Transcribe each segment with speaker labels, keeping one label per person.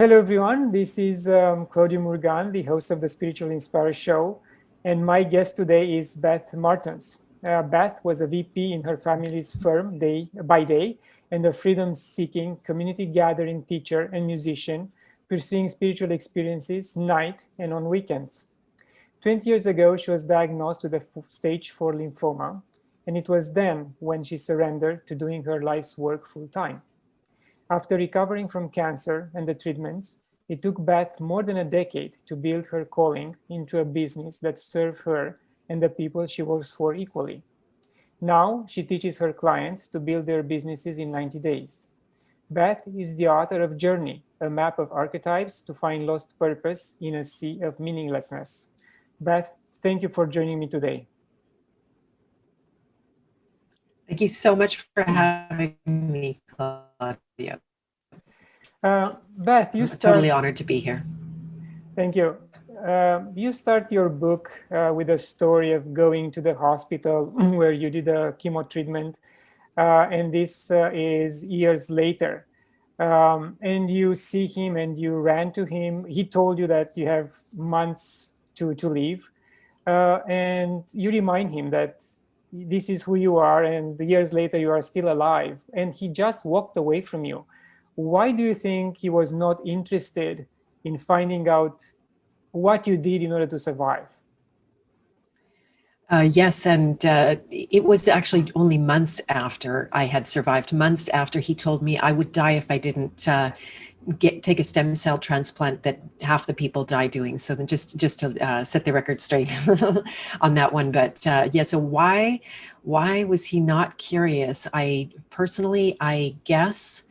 Speaker 1: Hello, everyone. This is Claudiu Murgan, the host of the Spiritual Inspire Show. And my guest today is Beth Martens. Beth was a VP in her family's firm by day and a freedom-seeking community gathering teacher and musician, pursuing spiritual experiences night and on weekends. 20 years ago, she was diagnosed with a stage 4 lymphoma, and it was then when she surrendered to doing her life's work full-time. After recovering from cancer and the treatments, it took Beth more than a decade to build her calling into a business that served her and the people she works for equally. Now, she teaches her clients to build their businesses in 90 days. Beth is the author of Journey, a map of archetypes to find lost purpose in a sea of meaninglessness. Beth, thank you for joining me today.
Speaker 2: Thank you so much for having me, Claudia.
Speaker 1: Beth,
Speaker 2: I'm totally honored to be here.
Speaker 1: Thank you. You start your book with a story of going to the hospital where you did a chemo treatment, and this is years later. And you see him and you ran to him. He told you that you have months to live, and you remind him that this is who you are, and years later you are still alive, and he just walked away from you. Why do you think he was not interested in finding out what you did in order to survive?
Speaker 2: Yes, and it was actually only months after I had survived, months after he told me I would die if I didn't take a stem cell transplant that half the people die doing. So then just to set the record straight on that one. But yeah, so why was he not curious? I guess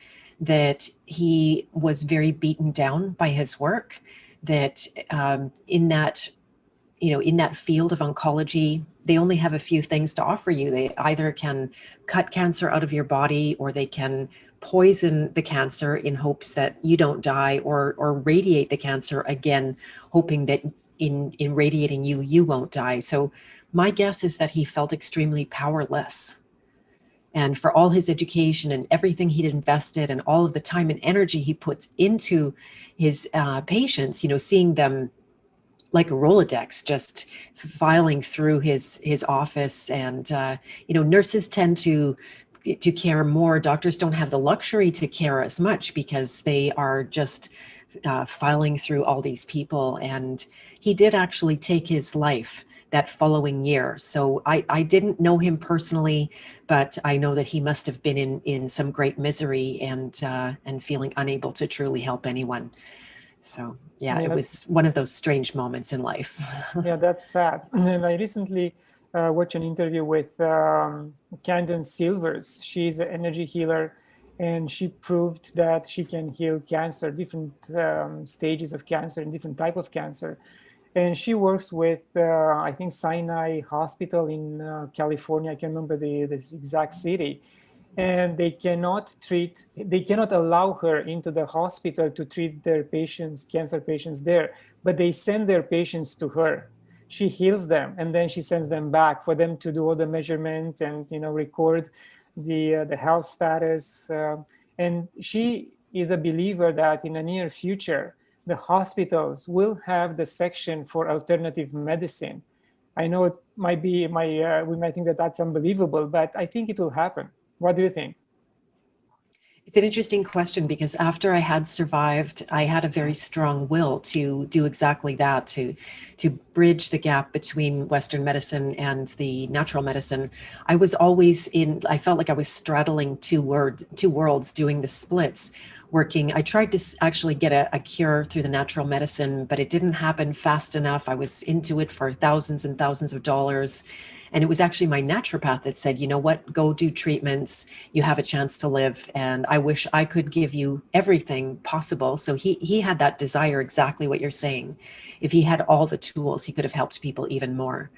Speaker 2: that he was very beaten down by his work, that in that field of oncology, they only have a few things to offer you. They either can cut cancer out of your body, or they can poison the cancer in hopes that you don't die, or radiate the cancer again, hoping that in radiating you won't die. So my guess is that he felt extremely powerless. And for all his education and everything he'd invested and all of the time and energy he puts into his patients, seeing them like a Rolodex, just filing through his office. And, nurses tend to care more. Doctors don't have the luxury to care as much because they are just filing through all these people. And he did actually take his life that following year. So I didn't know him personally, but I know that he must have been in some great misery and feeling unable to truly help anyone. So yeah, it was one of those strange moments in life.
Speaker 1: Yeah, that's sad. And I recently watched an interview with Candace Silvers. She's an energy healer, and she proved that she can heal cancer, different stages of cancer and different type of cancer. And she works with, I think, Sinai Hospital in California. I can't remember the exact city. And they cannot allow her into the hospital to treat their patients, cancer patients there, but they send their patients to her. She heals them, and then she sends them back for them to do all the measurements and record the health status. And she is a believer that in the near future, the hospitals will have the section for alternative medicine. I know it might be we might think that that's unbelievable, but I think it will happen. What do you think?
Speaker 2: It's an interesting question, because after I had survived, I had a very strong will to do exactly that, to bridge the gap between Western medicine and the natural medicine. I was always I felt like I was straddling two worlds, doing the splits, working. I tried to actually get a cure through the natural medicine, but it didn't happen fast enough. I was into it for thousands and thousands of dollars. And it was actually my naturopath that said, you know what, go do treatments. You have a chance to live. And I wish I could give you everything possible. So he had that desire, exactly what you're saying. If he had all the tools, he could have helped people even more.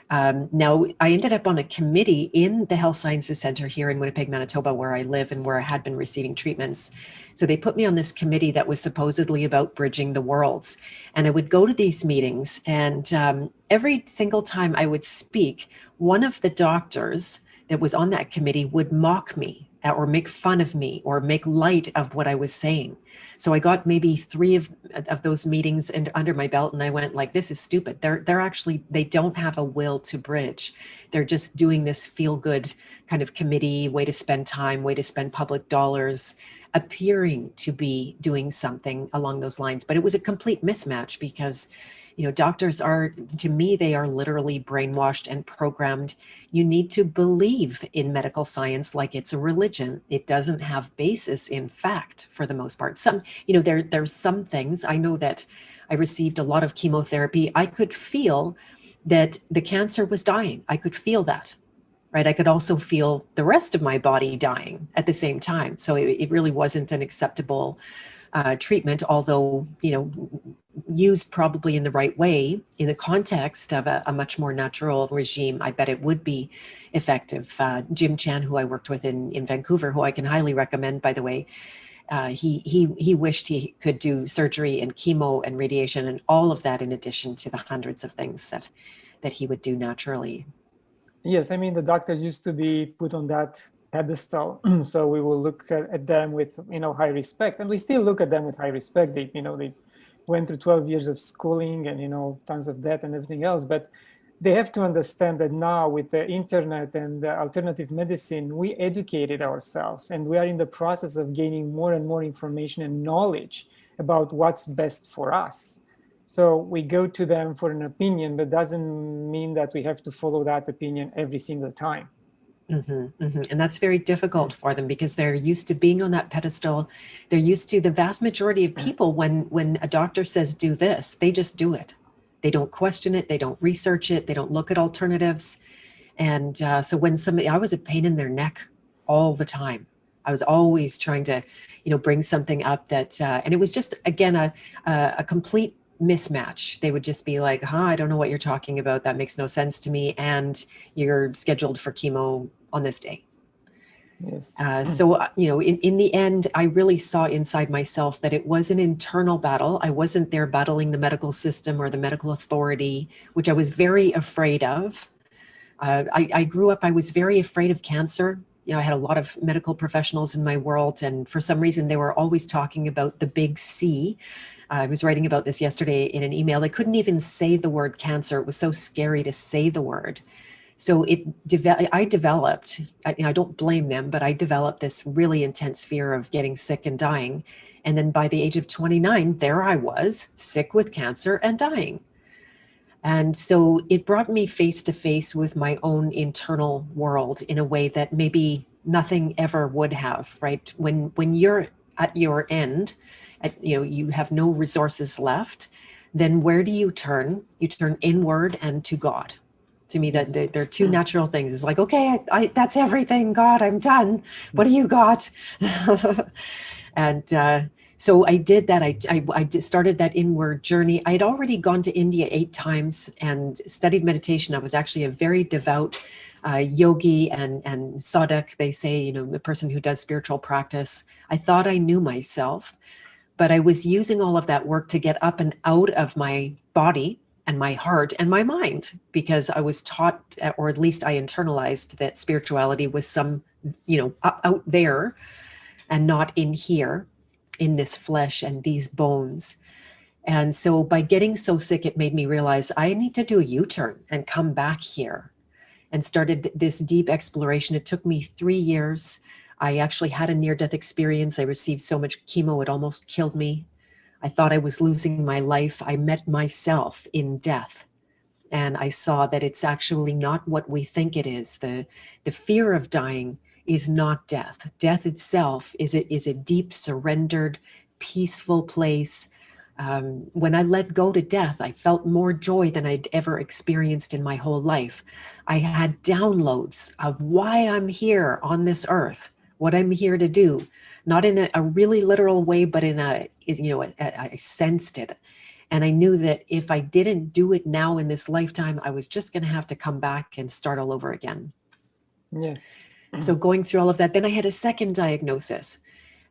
Speaker 2: Now, I ended up on a committee in the Health Sciences Center here in Winnipeg, Manitoba, where I live and where I had been receiving treatments. So they put me on this committee that was supposedly about bridging the worlds. And I would go to these meetings, and every single time I would speak, one of the doctors that was on that committee would mock me or make fun of me or make light of what I was saying. So I got maybe 3 of those meetings and under my belt, and I went like, this is stupid. They're actually, they don't have a will to bridge. They're just doing this feel good kind of committee, way to spend time, way to spend public dollars, appearing to be doing something along those lines. But it was a complete mismatch because, you know, doctors are, to me, they are literally brainwashed and programmed. You need to believe in medical science like it's a religion. It doesn't have basis in fact for the most part. Some, you know, there's some things. I know that I received a lot of chemotherapy. I could feel that the cancer was dying. I could feel that, right? I could also feel the rest of my body dying at the same time. So it really wasn't an acceptable treatment, although, you know, used probably in the right way in the context of a much more natural regime, I bet it would be effective. Jim Chan, who I worked with in Vancouver, who I can highly recommend, by the way, he wished he could do surgery and chemo and radiation and all of that in addition to the hundreds of things that he would do naturally.
Speaker 1: Yes, I mean, the doctor used to be put on that pedestal, so we will look at them with, you know, high respect, and we still look at them with high respect. They, you know, they went through 12 years of schooling and, you know, tons of debt and everything else, but they have to understand that now with the internet and the alternative medicine, we educated ourselves, and we are in the process of gaining more and more information and knowledge about what's best for us. So we go to them for an opinion, but doesn't mean that we have to follow that opinion every single time.
Speaker 2: Mm-hmm, mm-hmm. And that's very difficult for them because they're used to being on that pedestal. They're used to, the vast majority of people, when a doctor says do this, they just do it. They don't question it. They don't research it. They don't look at alternatives. And so when somebody, I was a pain in their neck all the time. I was always trying to, you know, bring something up that, and it was just, again, a complete mismatch. They would just be like, I don't know what you're talking about. That makes no sense to me. And you're scheduled for chemo on this day.
Speaker 1: Yes.
Speaker 2: So, you know, in the end, I really saw inside myself that it was an internal battle. I wasn't there battling the medical system or the medical authority, which I was very afraid of. I grew up, I was very afraid of cancer. You know, I had a lot of medical professionals in my world, and for some reason, they were always talking about the big C. I was writing about this yesterday in an email. They couldn't even say the word cancer. It was so scary to say the word. So I developed, I don't blame them, but I developed this really intense fear of getting sick and dying. And then by the age of 29, there I was, sick with cancer and dying. And so it brought me face to face with my own internal world in a way that maybe nothing ever would have, right? When you're at your end, you know, you have no resources left, then where do you turn? You turn inward and to God. To me,
Speaker 1: Yes.
Speaker 2: that they're two natural things. It's like, okay, I that's everything, God, I'm done. What do you got? And so I did that. I started that inward journey. I had already gone to India 8 times and studied meditation. I was actually a very devout yogi and sadhak, they say, you know, the person who does spiritual practice. I thought I knew myself, but I was using all of that work to get up and out of my body and my heart and my mind, because I was taught, or at least I internalized, that spirituality was some, you know, out there and not in here, in this flesh and these bones. And so by getting so sick, it made me realize I need to do a U-turn and come back here, and started this deep exploration. It took me 3 years. I actually had a near-death experience. I received so much chemo, it almost killed me. I thought I was losing my life. I met myself in death, and I saw that it's actually not what we think it is. The fear of dying is not death. Death itself is a deep, surrendered, peaceful place. When I let go to death, I felt more joy than I'd ever experienced in my whole life. I had downloads of why I'm here on this earth, what I'm here to do, not in a really literal way, but in a, you know, I sensed it. And I knew that if I didn't do it now in this lifetime, I was just going to have to come back and start all over again.
Speaker 1: Yes.
Speaker 2: So going through all of that, then I had a second diagnosis.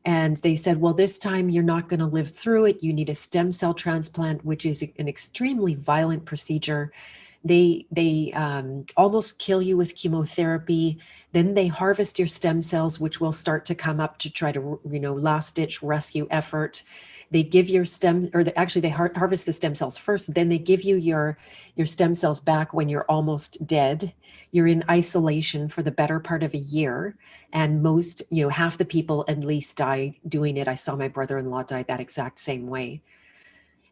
Speaker 2: And they said, well, this time you're not going to live through it. You need a stem cell transplant, which is an extremely violent procedure They almost kill you with chemotherapy. Then they harvest your stem cells, which will start to come up to try to, last ditch rescue effort. They give your actually they harvest the stem cells first, then they give you your stem cells back when you're almost dead. You're in isolation for the better part of a year. And most, half the people at least die doing it. I saw my brother-in-law die that exact same way.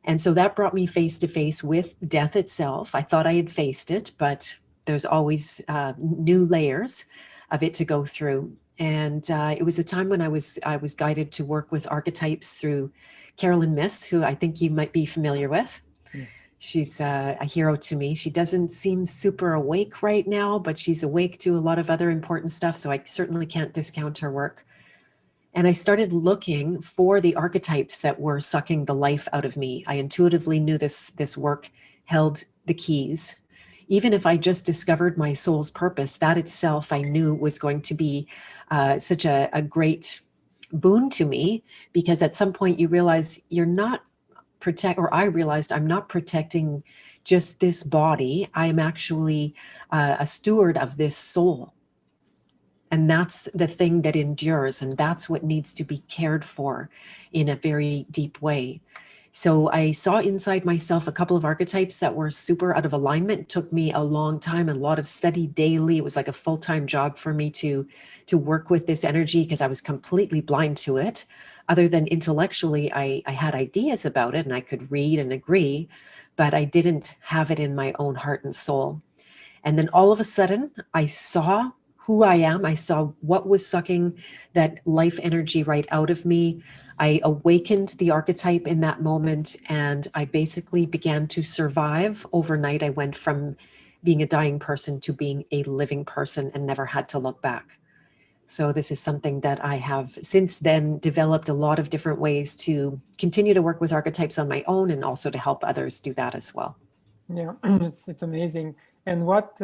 Speaker 2: And so that brought me face to face with death itself. I thought I had faced it, but there's always new layers of it to go through. And it was a time when I was guided to work with archetypes through Carolyn Miss, who I think you might be familiar with.
Speaker 1: Yes.
Speaker 2: She's a hero to me. She doesn't seem super awake right now, but she's awake to a lot of other important stuff. So I certainly can't discount her work. And I started looking for the archetypes that were sucking the life out of me. I intuitively knew this work held the keys. Even if I just discovered my soul's purpose, that itself I knew was going to be such a great boon to me, because at some point you realize you're not I realized I'm not protecting just this body. I am actually a steward of this soul. And that's the thing that endures, and that's what needs to be cared for in a very deep way. So I saw inside myself a couple of archetypes that were super out of alignment. It took me a long time, a lot of study daily. It was like a full-time job for me to work with this energy, because I was completely blind to it. Other than intellectually, I had ideas about it and I could read and agree, but I didn't have it in my own heart and soul. And then all of a sudden I saw who I am. I saw what was sucking that life energy right out of me. I awakened the archetype in that moment, and I basically began to survive overnight. I went from being a dying person to being a living person and never had to look back. So this is something that I have since then developed a lot of different ways to continue to work with archetypes on my own, and also to help others do that as well.
Speaker 1: Yeah, it's amazing. And what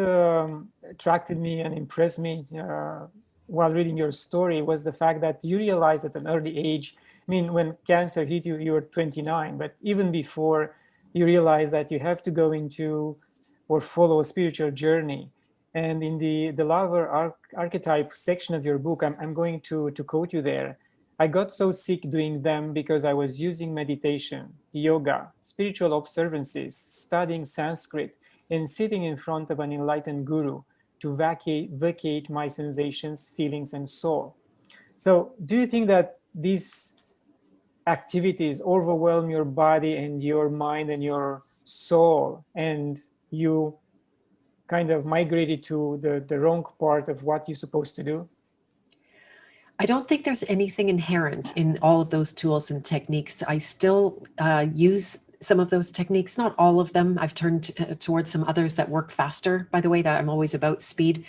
Speaker 1: attracted me and impressed me while reading your story was the fact that you realized at an early age, I mean, when cancer hit you, you were 29, but even before, you realized that you have to go into or follow a spiritual journey. And in the lover archetype section of your book, I'm going to quote you there. I got so sick doing them because I was using meditation, yoga, spiritual observances, studying Sanskrit, and sitting in front of an enlightened guru to vacate my sensations, feelings, and soul. So do you think that these activities overwhelm your body and your mind and your soul, and you kind of migrated to the wrong part of what you're supposed to do?
Speaker 2: I don't think there's anything inherent in all of those tools and techniques. I still use some of those techniques, not all of them. I've turned towards some others that work faster, by the way, that I'm always about speed.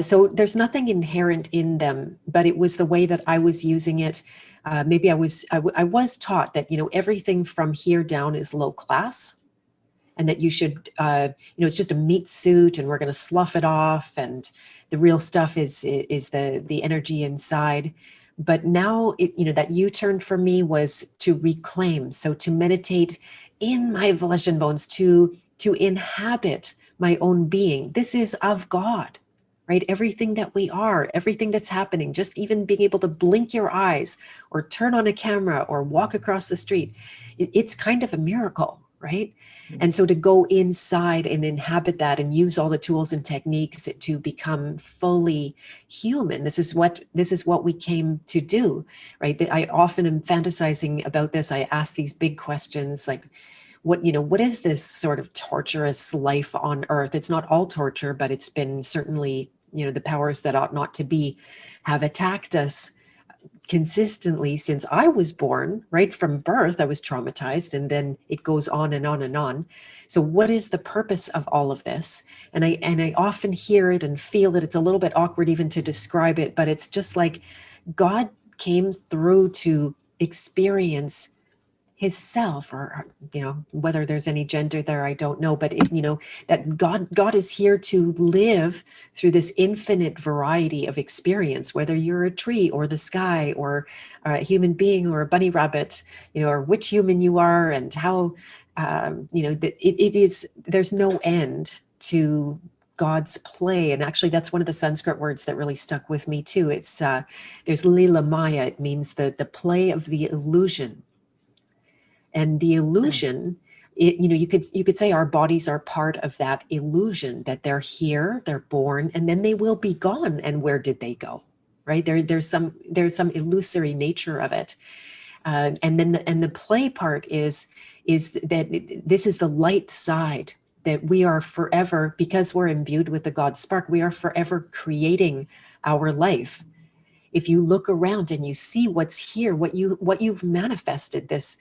Speaker 2: So there's nothing inherent in them, but it was the way that I was using it. Maybe I was taught that, everything from here down is low class, and that you should, it's just a meat suit and we're going to slough it off, and the real stuff is the energy inside. But now, that U-turn for me was to reclaim, so to meditate in my flesh and bones, to inhabit my own being. This is of God, right? Everything that we are, everything that's happening, just even being able to blink your eyes or turn on a camera or walk across the street, it's kind of a miracle, right? And so to go inside and inhabit that and use all the tools and techniques to become fully human. This is what we came to do, right? I often am fantasizing about this. I ask these big questions like, what is this sort of torturous life on earth? It's not all torture, but it's been certainly, the powers that ought not to be have attacked us consistently since I was born. Right from birth, I was traumatized, and then it goes on and on and on. So what is the purpose of all of this? And I often hear it and feel that it's a little bit awkward even to describe it, but it's just like God came through to experience his self, or whether there's any gender there, I don't know, but that God is here to live through this infinite variety of experience, whether you're a tree or the sky or a human being or a bunny rabbit, or which human you are, and how it is, there's no end to God's play. And actually, that's one of the Sanskrit words that really stuck with me too. It's there's Lila Maya. It means the play of the illusion. And the illusion, you could say our bodies are part of that illusion, that they're here, they're born, and then they will be gone. And where did they go? Right? There's some illusory nature of it. And then the play part is that this is the light side, that we are forever, because we're imbued with the God spark, we are forever creating our life. If you look around and you see what's here, what you've manifested, this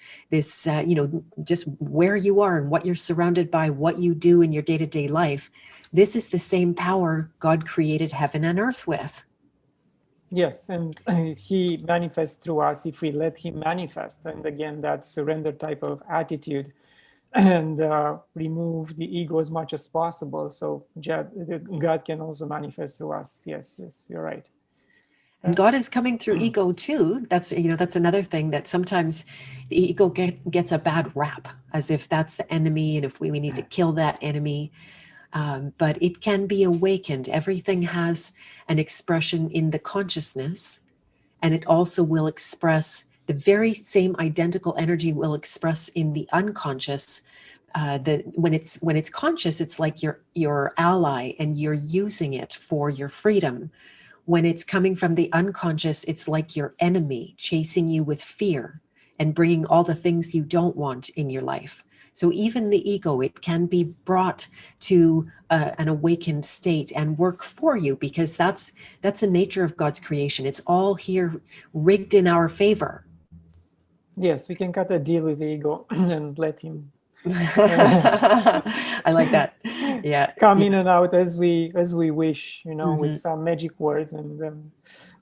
Speaker 2: just where you are and what you're surrounded by, what you do in your day-to-day life, this is the same power God created heaven and earth with.
Speaker 1: Yes, and he manifests through us if we let him manifest. And again, that surrender type of attitude, and remove the ego as much as possible. So God can also manifest through us. Yes, you're right.
Speaker 2: And God is coming through ego too. That's another thing, that sometimes the ego gets a bad rap, as if that's the enemy, and if we need to kill that enemy. But it can be awakened. Everything has an expression in the consciousness, and it also will express the very same identical energy will express in the unconscious. When it's conscious, it's like your ally, and you're using it for your freedom. When it's coming from the unconscious, it's like your enemy, chasing you with fear and bringing all the things you don't want in your life. So even the ego, it can be brought to an awakened state and work for you, because that's the nature of God's creation. It's all here rigged in our favor.
Speaker 1: Yes, we can cut a deal with the ego and let him
Speaker 2: I like that. Yeah,
Speaker 1: come in and out as we wish,
Speaker 2: Mm-hmm.
Speaker 1: with some magic words. And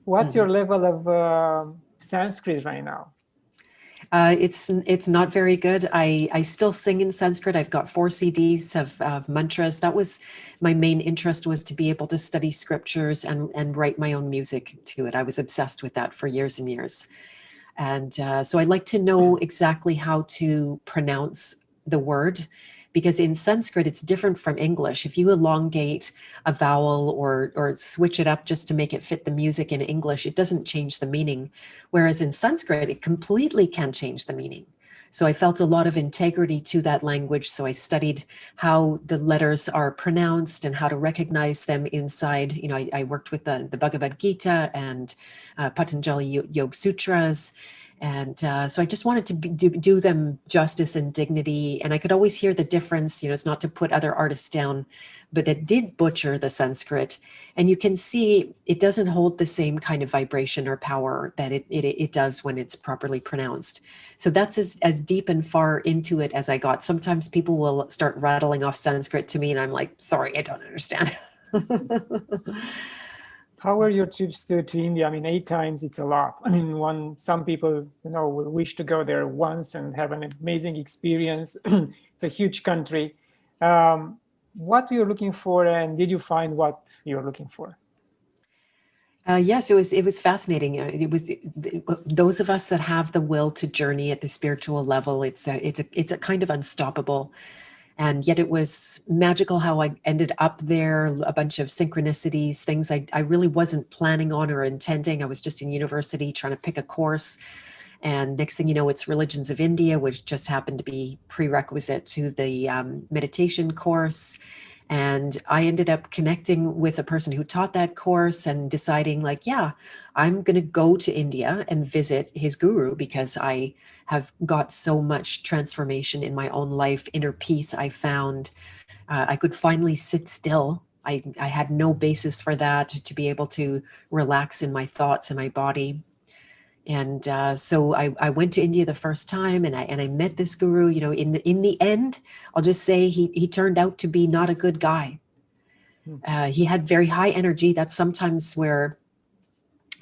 Speaker 1: what's your level of Sanskrit right now?
Speaker 2: It's not very good. I still sing in Sanskrit. I've got 4 CDs of mantras. That was my main interest, was to be able to study scriptures and write my own music to it. I was obsessed with that for years and years. And so I like to know exactly how to pronounce the word, because in Sanskrit, it's different from English. If you elongate a vowel or switch it up just to make it fit the music in English, it doesn't change the meaning. Whereas in Sanskrit, it completely can change the meaning. So I felt a lot of integrity to that language. So I studied how the letters are pronounced and how to recognize them inside. I worked with the Bhagavad Gita and Patanjali Yoga Sutras. And so I just wanted to do them justice and dignity. And I could always hear the difference. It's not to put other artists down, but it did butcher the Sanskrit. And you can see it doesn't hold the same kind of vibration or power that it does when it's properly pronounced. So that's as deep and far into it as I got. Sometimes people will start rattling off Sanskrit to me, and I'm like, sorry, I don't understand.
Speaker 1: How were your trips to India? I mean, 8 times, it's a lot. I mean, some people, will wish to go there once and have an amazing experience. It's a huge country. What were you looking for, and did you find what you're looking for?
Speaker 2: Yes, it was fascinating. It was those of us that have the will to journey at the spiritual level. It's a kind of unstoppable. And yet it was magical how I ended up there, a bunch of synchronicities, things I really wasn't planning on or intending. I was just in university trying to pick a course. And next thing you know, it's Religions of India, which just happened to be prerequisite to the meditation course. And I ended up connecting with a person who taught that course and deciding, like, yeah, I'm going to go to India and visit his guru, because I have got so much transformation in my own life, inner peace I found. I could finally sit still. I had no basis for that, to be able to relax in my thoughts and my body. And so I went to India the first time, and I met this guru. In the end, I'll just say he turned out to be not a good guy. He had very high energy. That's sometimes where,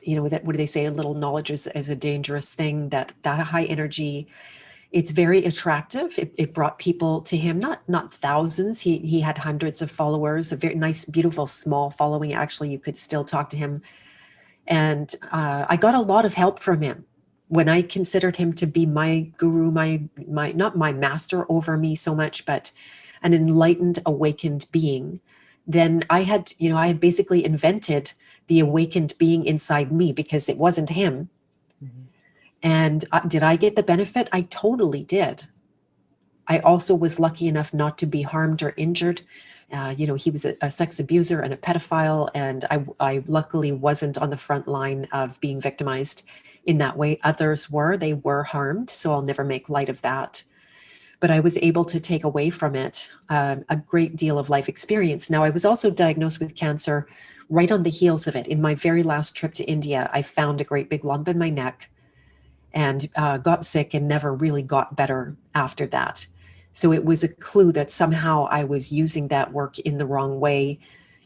Speaker 2: that, what do they say? A little knowledge is a dangerous thing. That high energy, It's very attractive. It brought people to him, not thousands. He had hundreds of followers, a very nice, beautiful, small following. Actually, you could still talk to him. And I got a lot of help from him when I considered him to be my guru, my not my master over me so much, but an enlightened, awakened being. Then I had basically invented the awakened being inside me, because it wasn't him.
Speaker 1: Mm-hmm.
Speaker 2: And did I get the benefit? I totally did. I also was lucky enough not to be harmed or injured. He was a sex abuser and a pedophile, and I luckily wasn't on the front line of being victimized in that way. Others were. They were harmed, so I'll never make light of that. But I was able to take away from it a great deal of life experience. Now, I was also diagnosed with cancer right on the heels of it. In my very last trip to India, I found a great big lump in my neck and got sick and never really got better after that. So it was a clue that somehow I was using that work in the wrong way,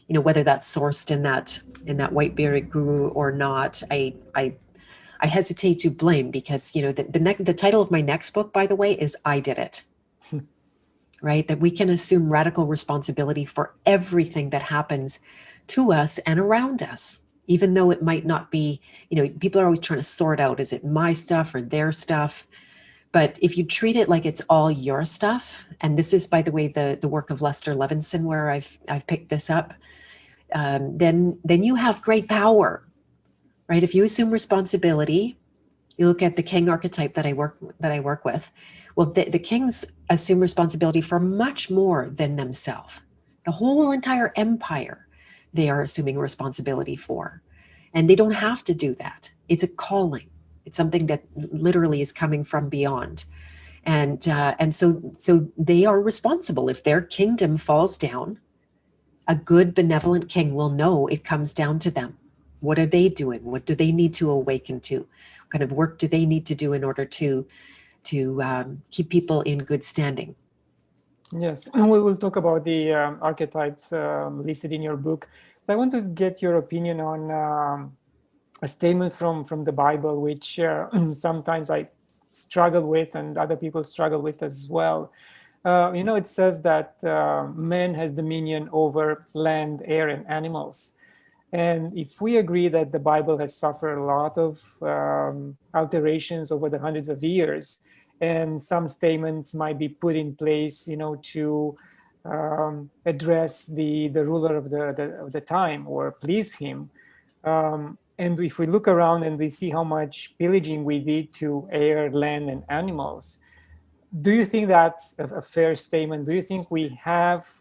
Speaker 2: whether that's sourced in that white bearded guru or not. I hesitate to blame, because the title of my next book, by the way, is I Did It. Right? That we can assume radical responsibility for everything that happens to us and around us, even though it might not be, people are always trying to sort out, is it my stuff or their stuff? But if you treat it like it's all your stuff, and this is, by the way, the work of Lester Levinson, where I've picked this up, then you have great power, right? If you assume responsibility, you look at the king archetype that I work with. Well, the kings assume responsibility for much more than themselves. The whole entire empire, they are assuming responsibility for, and they don't have to do that. It's a calling. It's something that literally is coming from beyond, and so they are responsible. If their kingdom falls down, a good benevolent king will know it comes down to them. What are they doing? What do they need to awaken to? What kind of work do they need to do in order to keep people in good standing?
Speaker 1: Yes, we will talk about the archetypes listed in your book. But I want to get your opinion on a statement from the Bible, which sometimes I struggle with, and other people struggle with as well. It says that man has dominion over land, air, and animals. And if we agree that the Bible has suffered a lot of alterations over the hundreds of years, and some statements might be put in place, to address the ruler of the time or please him. And if we look around and we see how much pillaging we did to air, land, and animals, do you think that's a fair statement? Do you think we have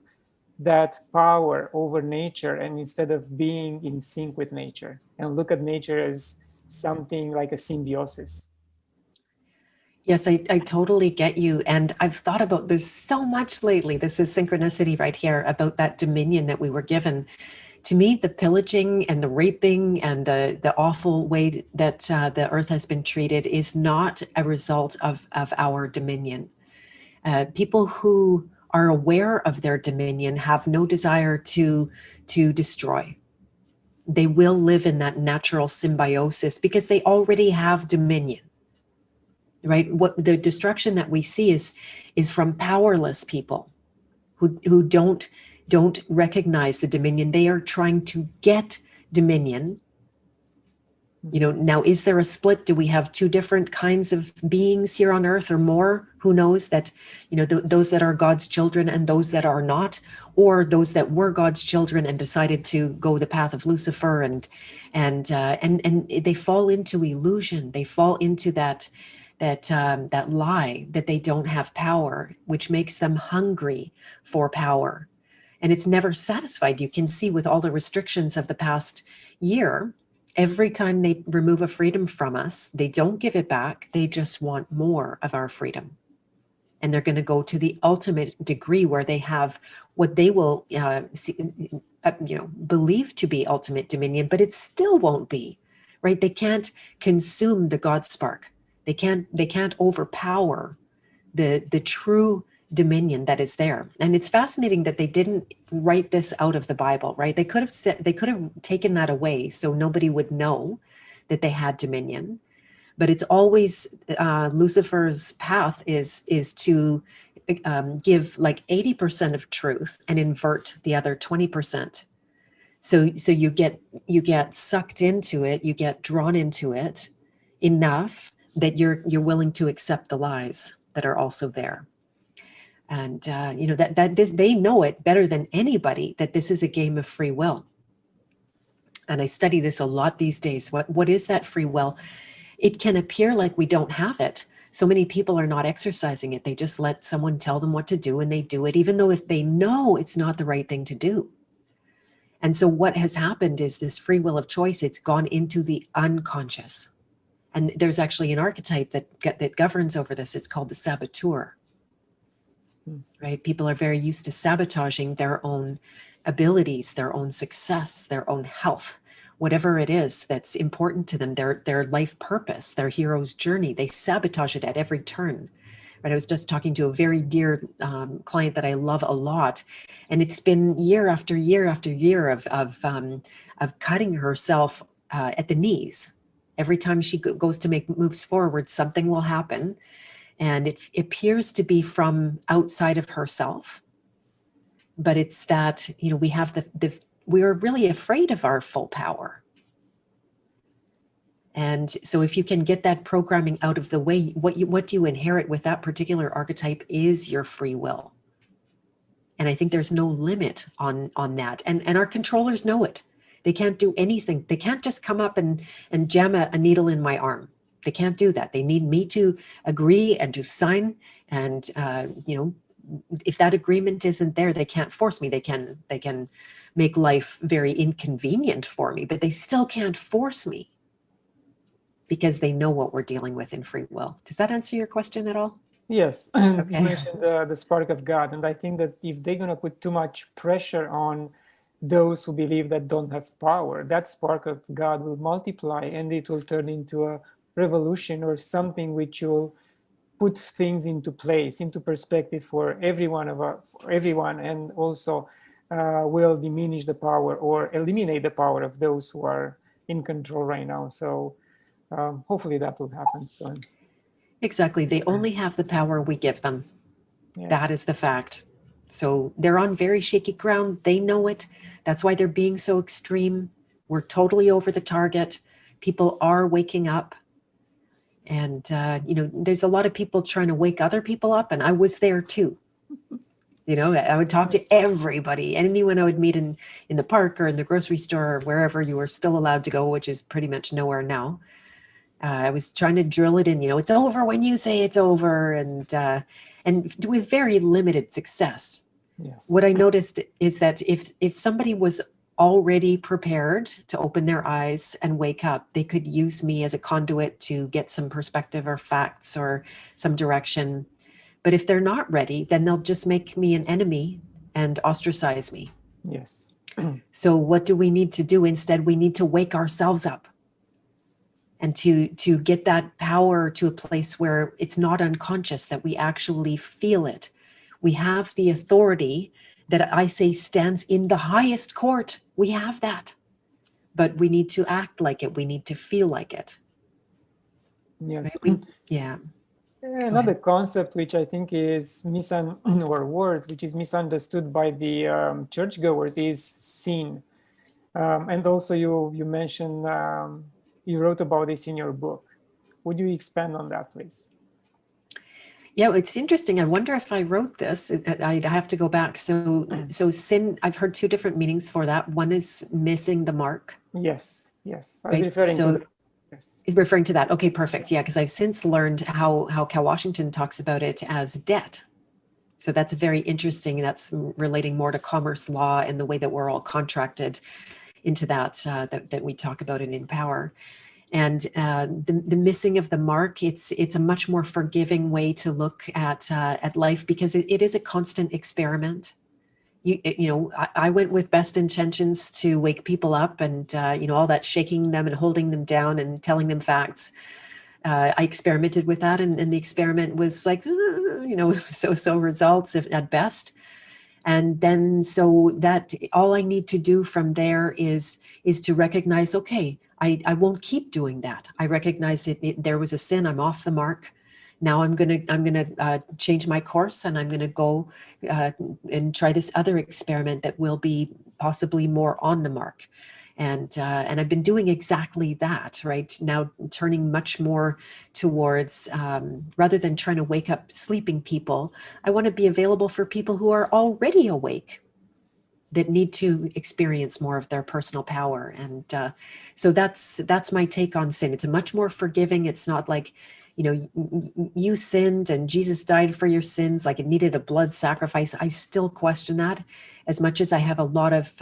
Speaker 1: that power over nature, and instead of being in sync with nature and look at nature as something like a symbiosis?
Speaker 2: Yes, I totally get you. And I've thought about this so much lately. This is synchronicity right here, about that dominion that we were given. To me, the pillaging and the raping and the awful way that the earth has been treated is not a result of our dominion. People who are aware of their dominion have no desire to destroy. They will live in that natural symbiosis because they already have dominion. Right? What the destruction that we see is from powerless people who don't recognize the dominion. They are trying to get dominion. Now, is there a split? Do we have two different kinds of beings here on earth or more? Who knows? That, those that are God's children and those that are not, or those that were God's children and decided to go the path of Lucifer, and they fall into illusion. They fall into that lie that they don't have power, which makes them hungry for power. And it's never satisfied. You can see with all the restrictions of the past year, every time they remove a freedom from us, they don't give it back. They just want more of our freedom. And they're going to go to the ultimate degree where they have what they will believe to be ultimate dominion, but it still won't be, right? They can't consume the God spark. They can't overpower the true dominion that is there. And it's fascinating that they didn't write this out of the Bible, right? They could have taken that away so nobody would know that they had dominion. But it's always Lucifer's path is to give like 80% of truth and invert the other 20%. So you get sucked into it, you get drawn into it enough that you're willing to accept the lies that are also there. And that this, they know it better than anybody, that this is a game of free will. And I study this a lot these days. What is that free will? It can appear like we don't have it. So many people are not exercising it. They just let someone tell them what to do and they do it, even though if they know it's not the right thing to do. And so what has happened is this free will of choice, it's gone into the unconscious. And there's actually an archetype that governs over this. It's called the saboteur. Right? People are very used to sabotaging their own abilities, their own success, their own health, whatever it is that's important to them, their life purpose, their hero's journey. They sabotage it at every turn. Right? I was just talking to a very dear client that I love a lot, and it's been year after year after year of cutting herself at the knees. Every time she goes to make moves forward, something will happen. And it appears to be from outside of herself. But it's that, we have we're really afraid of our full power. And so if you can get that programming out of the way, what you inherit with that particular archetype is your free will. And I think there's no limit on that. And our controllers know it. They can't do anything. They can't just come up and jam a needle in my arm. They can't do that. They need me to agree and to sign. And, if that agreement isn't there, they can't force me. They can make life very inconvenient for me, but they still can't force me because they know what we're dealing with in free will. Does that answer your question at all?
Speaker 1: Yes.
Speaker 2: Okay.
Speaker 1: You mentioned the spark of God. And I think that if they're going to put too much pressure on those who believe that don't have power, that spark of God will multiply and it will turn into a revolution or something which will put things into place, into perspective for everyone, and also will diminish the power or eliminate the power of those who are in control right now. So hopefully that will happen soon.
Speaker 2: Exactly. They only have the power we give them.
Speaker 1: Yes.
Speaker 2: That is the fact. So they're on very shaky ground. They know it. That's why they're being so extreme. We're totally over the target. People are waking up. And, there's a lot of people trying to wake other people up. And I was there too. I would talk to everybody, anyone I would meet in the park or in the grocery store or wherever you were still allowed to go, which is pretty much nowhere now. I was trying to drill it in, it's over when you say it's over, and with very limited success.
Speaker 1: Yes.
Speaker 2: What I noticed is that if somebody was already prepared to open their eyes and wake up, they could use me as a conduit to get some perspective or facts or some direction. But if they're not ready, then they'll just make me an enemy and ostracize me.
Speaker 1: Yes.
Speaker 2: So what do we need to do? Instead, we need to wake ourselves up and to get that power to a place where it's not unconscious, that we actually feel it. We have the authority that I say stands in the highest court. We have that, but we need to act like it. We need to feel like it.
Speaker 1: Yes.
Speaker 2: Yeah.
Speaker 1: Another concept which I think is which is misunderstood by the churchgoers is sin. And also you mentioned, you wrote about this in your book. Would you expand on that, please?
Speaker 2: Yeah, it's interesting. I wonder if I wrote this. I'd have to go back. So sin, I've heard two different meanings for that. One is missing the mark.
Speaker 1: Yes. I was referring to that. Yes.
Speaker 2: Referring to that. Okay, perfect. Yeah, because I've since learned how Cal Washington talks about it as debt. So that's very interesting. That's relating more to commerce law and the way that we're all contracted into that we talk about it in Power. And the missing of the mark, it's a much more forgiving way to look at life, because it is a constant experiment. I went with best intentions to wake people up, and all that shaking them and holding them down and telling them facts. I experimented with that, and the experiment was like, so results at best. And then so that all I need to do from there is to recognize, okay, I won't keep doing that. I recognize there was a sin. I'm off the mark. Now I'm gonna change my course, and I'm gonna go and try this other experiment that will be possibly more on the mark. And I've been doing exactly that right now, turning much more towards rather than trying to wake up sleeping people. I want to be available for people who are already awake, that need to experience more of their personal power. And so that's my take on sin. It's a much more forgiving. It's not like, you know, you sinned and Jesus died for your sins, like it needed a blood sacrifice. I still question that, as much as I have a lot of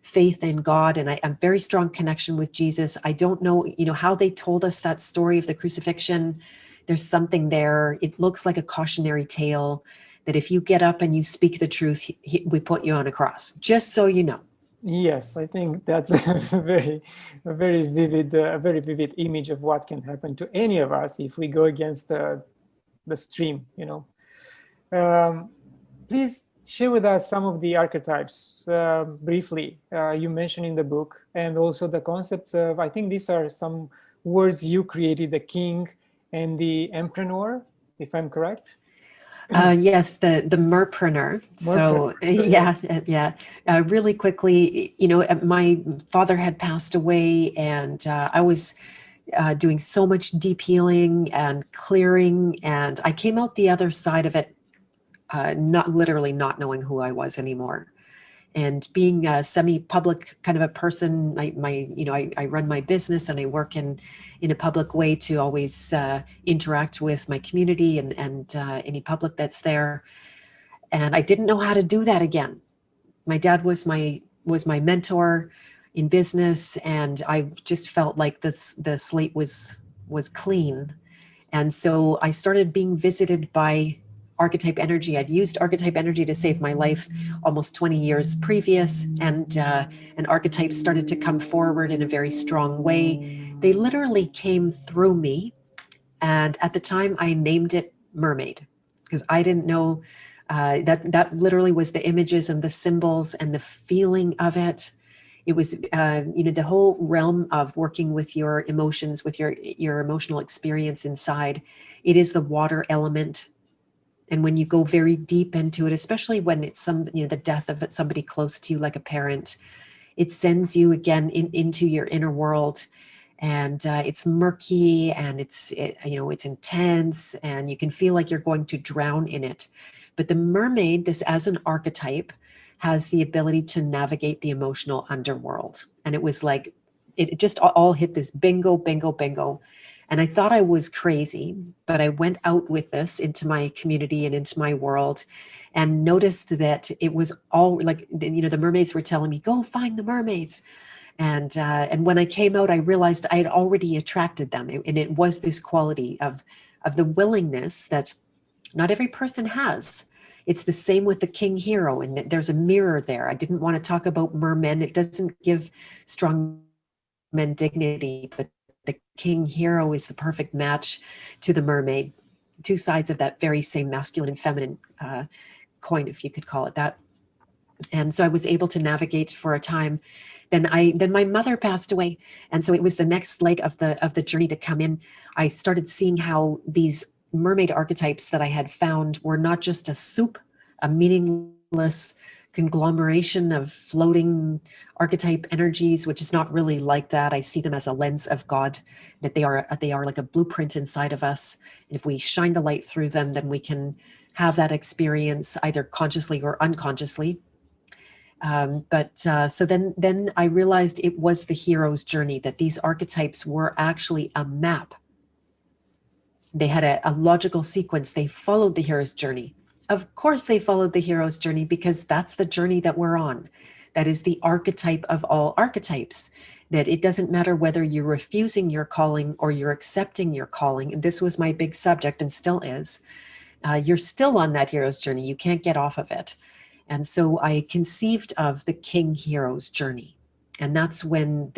Speaker 2: faith in God, and a very strong connection with Jesus. I don't know, you know, how they told us that story of the crucifixion. There's something there. It looks like a cautionary tale that if you get up and you speak the truth, we put you on a cross, just so you know.
Speaker 1: Yes, I think that's a very vivid image of what can happen to any of us if we go against the stream, you know. Please share with us some of the archetypes briefly you mentioned in the book, and also the concepts of, I think these are some words you created, the king and the emperor, if I'm correct.
Speaker 2: Yes, the merpreneur. So yeah. Really quickly, you know, my father had passed away, and I was doing so much deep healing and clearing, and I came out the other side of it, not literally not knowing who I was anymore. And being a semi-public kind of a person, I run my business and I work in a public way to always interact with my community and any public that's there. And I didn't know how to do that again. My dad was my mentor in business, and I just felt like the slate was clean. And so I started being visited by archetype energy. I'd used archetype energy to save my life almost 20 years previous, and archetypes started to come forward in a very strong way. They literally came through me, and at the time I named it Mermaid, because I didn't know that literally was the images and the symbols and the feeling of it. It was, the whole realm of working with your emotions, with your emotional experience inside. It is the water element. And when you go very deep into it, especially when it's the death of somebody close to you, like a parent, it sends you again into your inner world. And it's murky, and it's intense, and you can feel like you're going to drown in it. But the mermaid, this as an archetype, has the ability to navigate the emotional underworld. And it was like, it just all hit this bingo, bingo, bingo. And I thought I was crazy, but I went out with this into my community and into my world, and noticed that it was all like, the mermaids were telling me, go find the mermaids. And when I came out, I realized I had already attracted them. And it was this quality of the willingness that not every person has. It's the same with the king hero, and there's a mirror there. I didn't want to talk about mermen. It doesn't give strong men dignity, but the king hero is the perfect match to the mermaid. Two sides of that very same masculine and feminine coin, if you could call it that. And so I was able to navigate for a time. Then my mother passed away, and so it was the next leg of the journey to come in. I started seeing how these mermaid archetypes that I had found were not just a soup, a meaningless conglomeration of floating archetype energies, which is not really like that. I see them as a lens of God, that they are like a blueprint inside of us. And if we shine the light through them, then we can have that experience either consciously or unconsciously. So then I realized it was the hero's journey, that these archetypes were actually a map. They had a logical sequence. They followed the hero's journey. Of course they followed the hero's journey, because that's the journey that we're on. That is the archetype of all archetypes, that it doesn't matter whether you're refusing your calling or you're accepting your calling. And this was my big subject, and still is. You're still on that hero's journey. You can't get off of it. And so I conceived of the king hero's journey. And that's when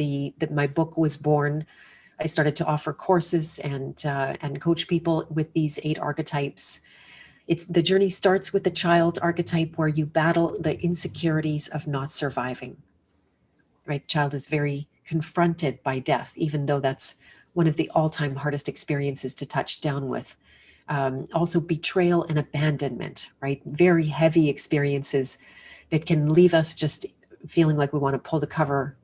Speaker 2: my book was born. I started to offer courses and coach people with these 8 archetypes. The journey starts with the child archetype, where you battle the insecurities of not surviving. Right? Child is very confronted by death, even though that's one of the all-time hardest experiences to touch down with. Also betrayal and abandonment, right? Very heavy experiences that can leave us just feeling like we want to pull the cover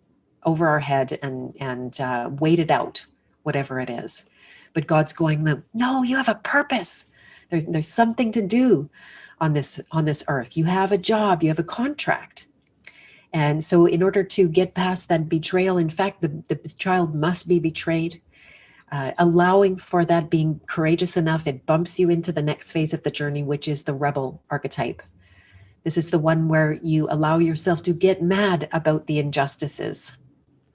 Speaker 2: over our head and wait it out, whatever it is. But God's going, no, you have a purpose. There's something to do on this earth. You have a job, you have a contract. And so in order to get past that betrayal, in fact, the child must be betrayed. Allowing for that, being courageous enough, it bumps you into the next phase of the journey, which is the rebel archetype. This is the one where you allow yourself to get mad about the injustices,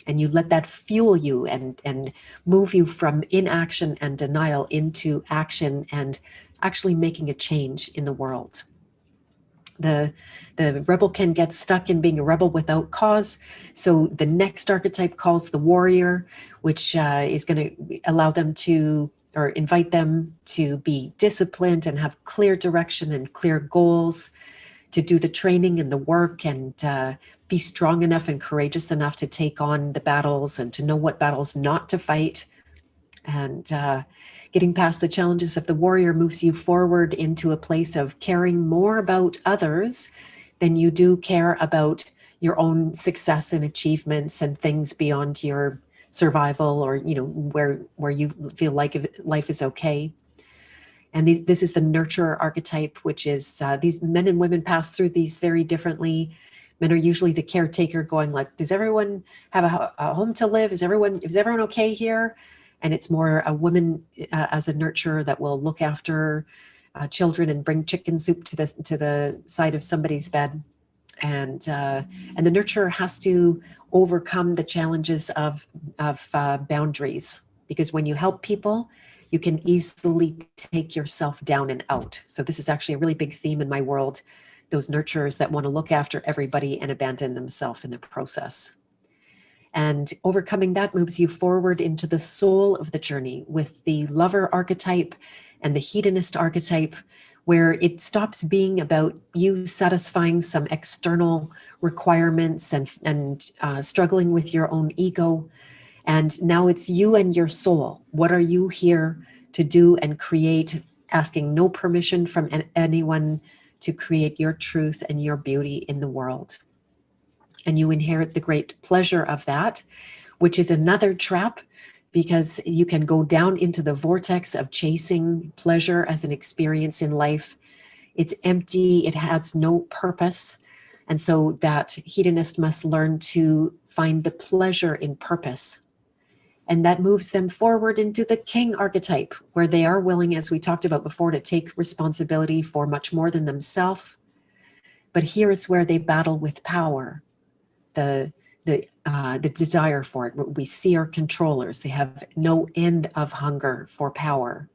Speaker 2: and you let that fuel you and move you from inaction and denial into action and actually making a change in the world. The rebel can get stuck in being a rebel without cause. So the next archetype calls the warrior, which is going to allow them to, or invite them to be disciplined and have clear direction and clear goals, to do the training and the work and be strong enough and courageous enough to take on the battles and to know what battles not to fight. And getting past the challenges of the warrior moves you forward into a place of caring more about others than you do care about your own success and achievements and things beyond your survival, or where you feel like life is okay. And this is the nurturer archetype, which is these men and women pass through these very differently. Men are usually the caretaker, going like, does everyone have a home to live? Is everyone okay here? And it's more a woman as a nurturer that will look after children and bring chicken soup to the side of somebody's bed. And the nurturer has to overcome the challenges of boundaries, because when you help people, you can easily take yourself down and out. So this is actually a really big theme in my world, those nurturers that want to look after everybody and abandon themselves in the process. And overcoming that moves you forward into the soul of the journey with the lover archetype and the hedonist archetype, where it stops being about you satisfying some external requirements and struggling with your own ego. And now it's you and your soul. What are you here to do and create, asking no permission from anyone to create your truth and your beauty in the world? And you inherit the great pleasure of that, which is another trap, because you can go down into the vortex of chasing pleasure as an experience in life. It's empty, it has no purpose. And so that hedonist must learn to find the pleasure in purpose. And that moves them forward into the king archetype, where they are willing, as we talked about before, to take responsibility for much more than themselves. But here is where they battle with power. The desire for it. We see our controllers. They have no end of hunger for power.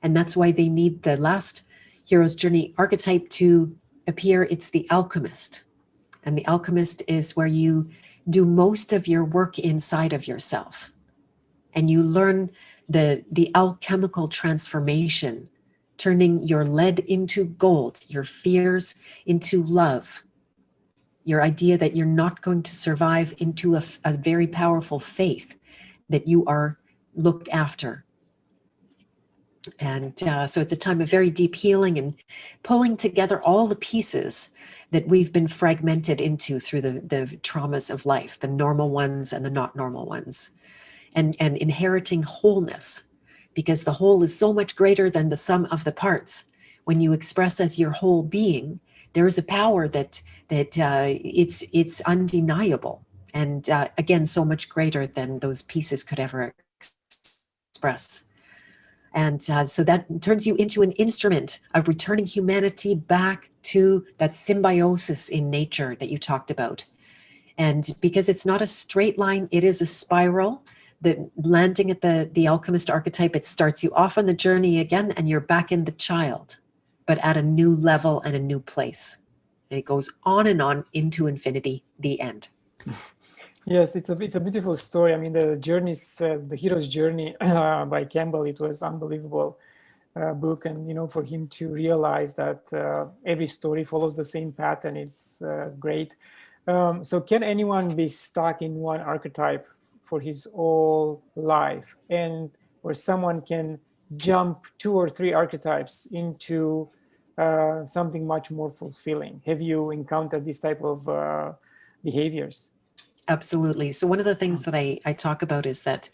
Speaker 2: And that's why they need the last hero's journey archetype to appear. It's the alchemist. And the alchemist is where you do most of your work inside of yourself. And you learn the alchemical transformation, turning your lead into gold, your fears into love, your idea that you're not going to survive into a very powerful faith that you are looked after. And so it's a time of very deep healing and pulling together all the pieces that we've been fragmented into through the traumas of life, the normal ones and the not normal ones, and inheriting wholeness, because the whole is so much greater than the sum of the parts. When you express as your whole being, there is a power that it's undeniable, and again, so much greater than those pieces could ever express. And so that turns you into an instrument of returning humanity back to that symbiosis in nature that you talked about. And because it's not a straight line, it is a spiral. The landing at the alchemist archetype, it starts you off on the journey again, and you're back in the child, but at a new level and a new place. And it goes on and on into infinity, the end.
Speaker 1: Yes, it's a beautiful story. I mean, the hero's journey by Campbell, it was unbelievable book. And, for him to realize that every story follows the same pattern is great. So can anyone be stuck in one archetype for his whole life, and where someone can jump 2 or 3 archetypes into something much more fulfilling? Have you encountered this type of behaviors?
Speaker 2: Absolutely. So one of the things that I talk about is that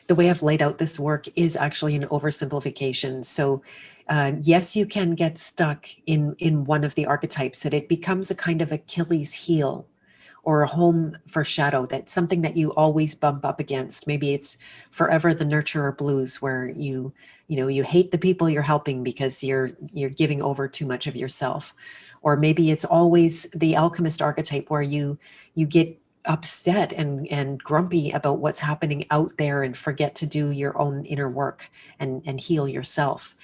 Speaker 2: the way I've laid out this work is actually an oversimplification. So yes, you can get stuck in one of the archetypes, that it becomes a kind of Achilles heel or a home for shadow, that's something that you always bump up against. Maybe it's forever the nurturer blues, where you hate the people you're helping because you're giving over too much of yourself. Or maybe it's always the alchemist archetype, where you get upset and grumpy about what's happening out there and forget to do your own inner work and heal yourself.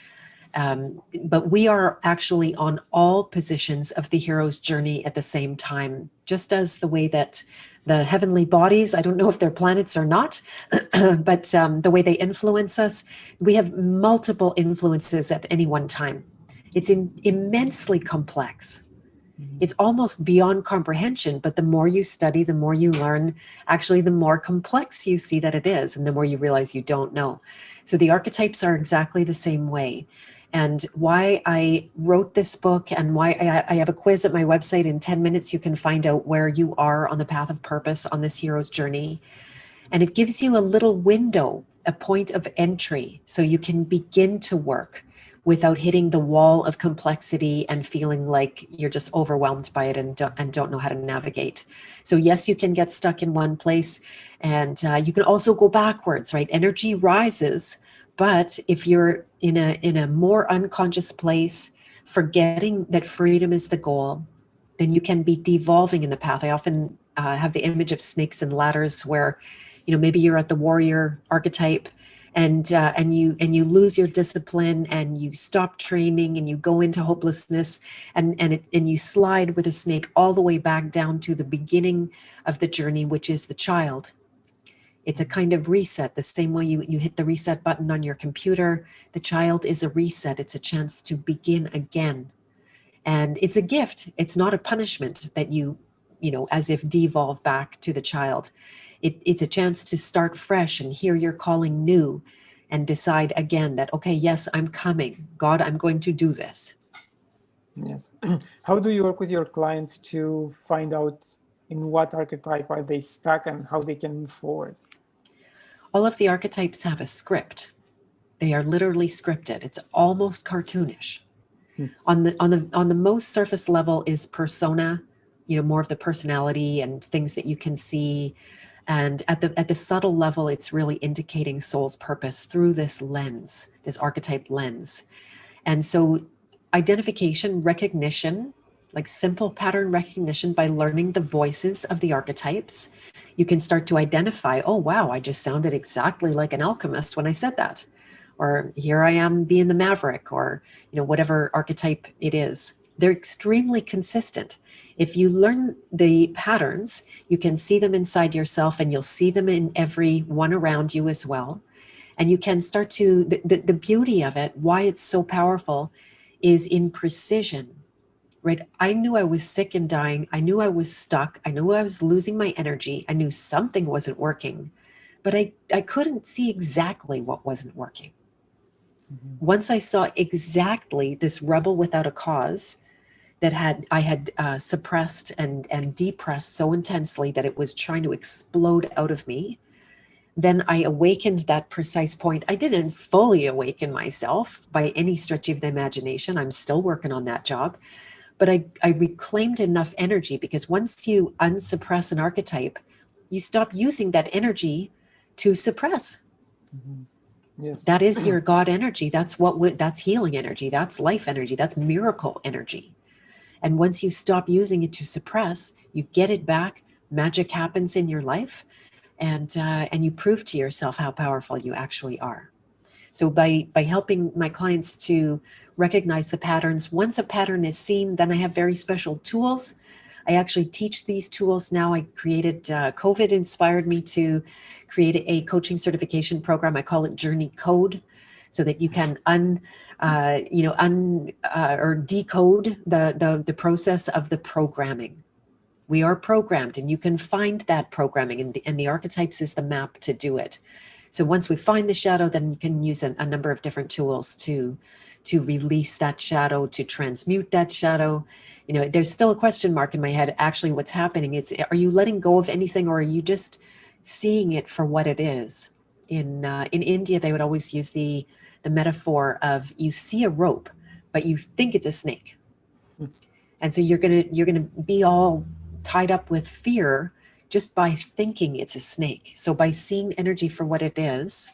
Speaker 2: But we are actually on all positions of the hero's journey at the same time, just as the way that the heavenly bodies, I don't know if they're planets or not, but the way they influence us, we have multiple influences at any one time. It's immensely complex. It's almost beyond comprehension, but the more you study, the more you learn, actually, the more complex you see that it is, and the more you realize you don't know. So the archetypes are exactly the same way. And why I wrote this book, and why I have a quiz at my website. In 10 minutes, you can find out where you are on the path of purpose on this hero's journey. And it gives you a little window, a point of entry, so you can begin to work without hitting the wall of complexity and feeling like you're just overwhelmed by it and don't know how to navigate. So yes, you can get stuck in one place, and you can also go backwards, right? Energy rises, but if you're in a more unconscious place, forgetting that freedom is the goal, then you can be devolving in the path. I often have the image of snakes and ladders, where maybe you're at the warrior archetype, and you lose your discipline, and you stop training, and you go into hopelessness, and you slide with a snake all the way back down to the beginning of the journey, which is the child. It's a kind of reset, the same way you hit the reset button on your computer. The child is a reset. It's a chance to begin again. And it's a gift. It's not a punishment that as if devolve back to the child. It's a chance to start fresh and hear your calling new, and decide again that, okay, yes, I'm coming. God, I'm going to do this.
Speaker 1: Yes. How do you work with your clients to find out in what archetype are they stuck and how they can move forward?
Speaker 2: All of the archetypes have a script. They are literally scripted. It's almost cartoonish. On the most surface level is persona, more of the personality and things that you can see. And at the subtle level, it's really indicating soul's purpose through this lens, this archetype lens. And so identification, recognition, like simple pattern recognition, by learning the voices of the archetypes, you can start to identify, oh, wow, I just sounded exactly like an alchemist when I said that. Or here I am being the maverick, or whatever archetype it is. They're extremely consistent. If you learn the patterns, you can see them inside yourself, and you'll see them in every one around you as well. And you can start to, the beauty of it, why it's so powerful, is in precision, right? I knew I was sick and dying. I knew I was stuck. I knew I was losing my energy. I knew something wasn't working, but I couldn't see exactly what wasn't working. Mm-hmm. Once I saw exactly this rebel without a cause that I had suppressed and depressed so intensely that it was trying to explode out of me, then I awakened that precise point. I didn't fully awaken myself by any stretch of the imagination. I'm still working on that job. But I reclaimed enough energy, because once you unsuppress an archetype, you stop using that energy to suppress.
Speaker 1: Mm-hmm. Yes.
Speaker 2: That is your God energy. That's healing energy. That's life energy. That's miracle energy. And once you stop using it to suppress, you get it back. Magic happens in your life, and you prove to yourself how powerful you actually are. So by helping my clients to recognize the patterns, once a pattern is seen, then I have very special tools. I actually teach these tools now. I created, COVID inspired me to create a coaching certification program. I call it Journey Code, so that you can or decode the process of the programming. We are programmed, and you can find that programming, and the archetypes is the map to do it. So once we find the shadow, then you can use a number of different tools to release that shadow, to transmute that shadow. You know, there's still a question mark in my head. Actually, what's happening is, are you letting go of anything, or are you just seeing it for what it is? In India, they would always use the metaphor of, you see a rope, but you think it's a snake. And so you're gonna be all tied up with fear just by thinking it's a snake. So by seeing energy for what it is,